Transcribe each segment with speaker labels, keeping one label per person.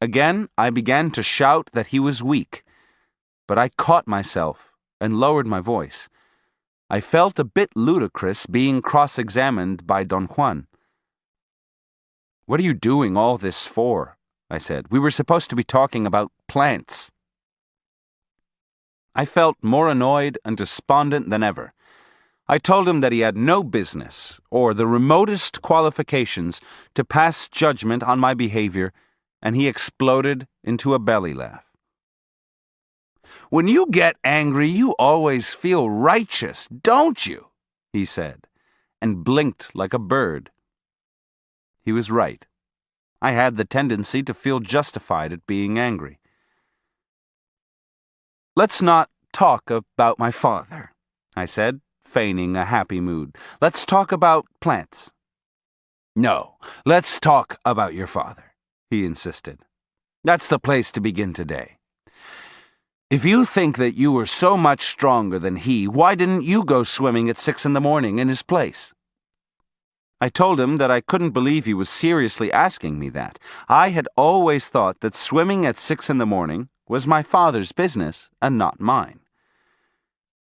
Speaker 1: Again, I began to shout that he was weak, but I caught myself and lowered my voice. I felt a bit ludicrous being cross-examined by Don Juan. "What are you doing all this for?" I said. "We were supposed to be talking about plants." I felt more annoyed and despondent than ever. I told him that he had no business, or the remotest qualifications, to pass judgment on my behavior, and he exploded into a belly laugh. "When you get angry, you always feel righteous, don't you?" he said, and blinked like a bird. He was right. I had the tendency to feel justified at being angry. "Let's not talk about my father," I said, feigning a happy mood. "Let's talk about plants." "No, let's talk about your father," he insisted. "That's the place to begin today. If you think that you were so much stronger than he, why didn't you go swimming at 6 in the morning in his place?" I told him that I couldn't believe he was seriously asking me that. I had always thought that swimming at 6 in the morning was my father's business and not mine.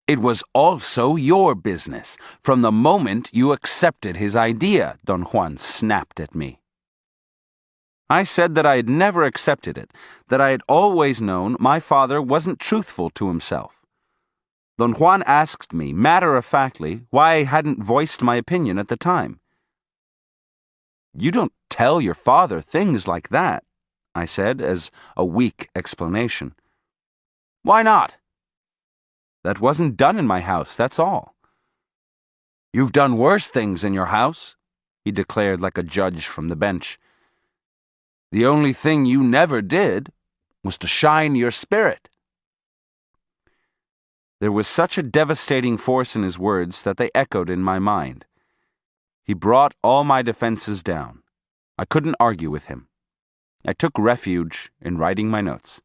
Speaker 1: "It was also your business, from the moment you accepted his idea," Don Juan snapped at me. I said that I had never accepted it, that I had always known my father wasn't truthful to himself. Don Juan asked me, matter-of-factly, why I hadn't voiced my opinion at the time. "You don't tell your father things like that," I said as a weak explanation. "Why not?" "That wasn't done in my house, that's all." "You've done worse things in your house," he declared like a judge from the bench. "The only thing you never did was to shine your spirit." There was such a devastating force in his words that they echoed in my mind. He brought all my defenses down. I couldn't argue with him. I took refuge in writing my notes.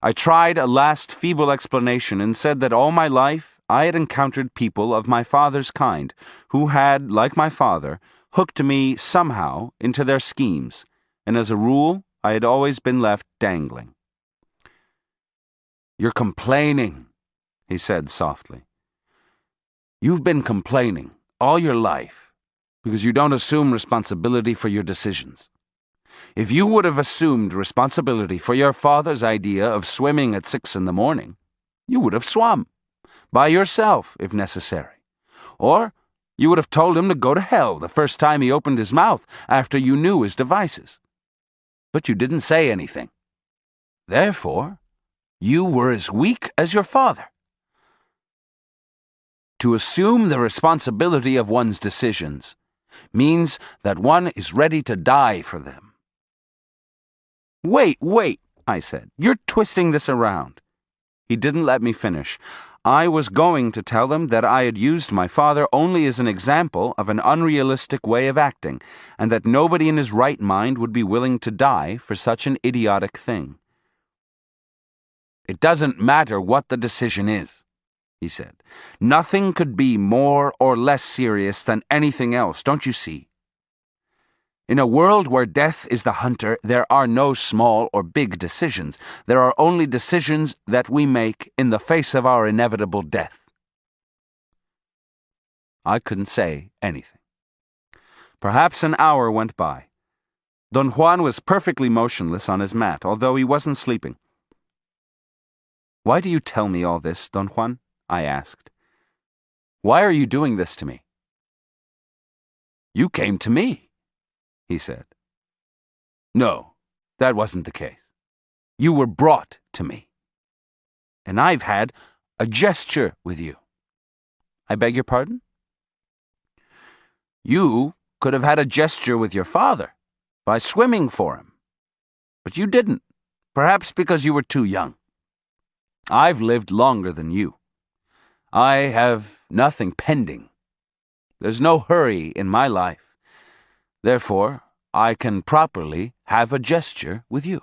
Speaker 1: I tried a last feeble explanation and said that all my life I had encountered people of my father's kind who had, like my father, hooked me somehow into their schemes, and as a rule, I had always been left dangling. "You're complaining," he said softly. "You've been complaining all your life because you don't assume responsibility for your decisions. If you would have assumed responsibility for your father's idea of swimming at 6 in the morning, you would have swum, by yourself if necessary. Or you would have told him to go to hell the first time he opened his mouth after you knew his devices. But you didn't say anything. Therefore, you were as weak as your father. To assume the responsibility of one's decisions means that one is ready to die for them." Wait, I said. "You're twisting this around." He didn't let me finish. I was going to tell them that I had used my father only as an example of an unrealistic way of acting, and that nobody in his right mind would be willing to die for such an idiotic thing. "It doesn't matter what the decision is," he said. "Nothing could be more or less serious than anything else, don't you see? In a world where death is the hunter, there are no small or big decisions. There are only decisions that we make in the face of our inevitable death." I couldn't say anything. Perhaps an hour went by. Don Juan was perfectly motionless on his mat, although he wasn't sleeping. "Why do you tell me all this, Don Juan?" I asked. "Why are you doing this to me?" "You came to me," he said. "No, that wasn't the case. You were brought to me. And I've had a gesture with you." "I beg your pardon?" "You could have had a gesture with your father by swimming for him. But you didn't, perhaps because you were too young. I've lived longer than you. I have nothing pending. There's no hurry in my life. Therefore, I can properly have a gesture with you."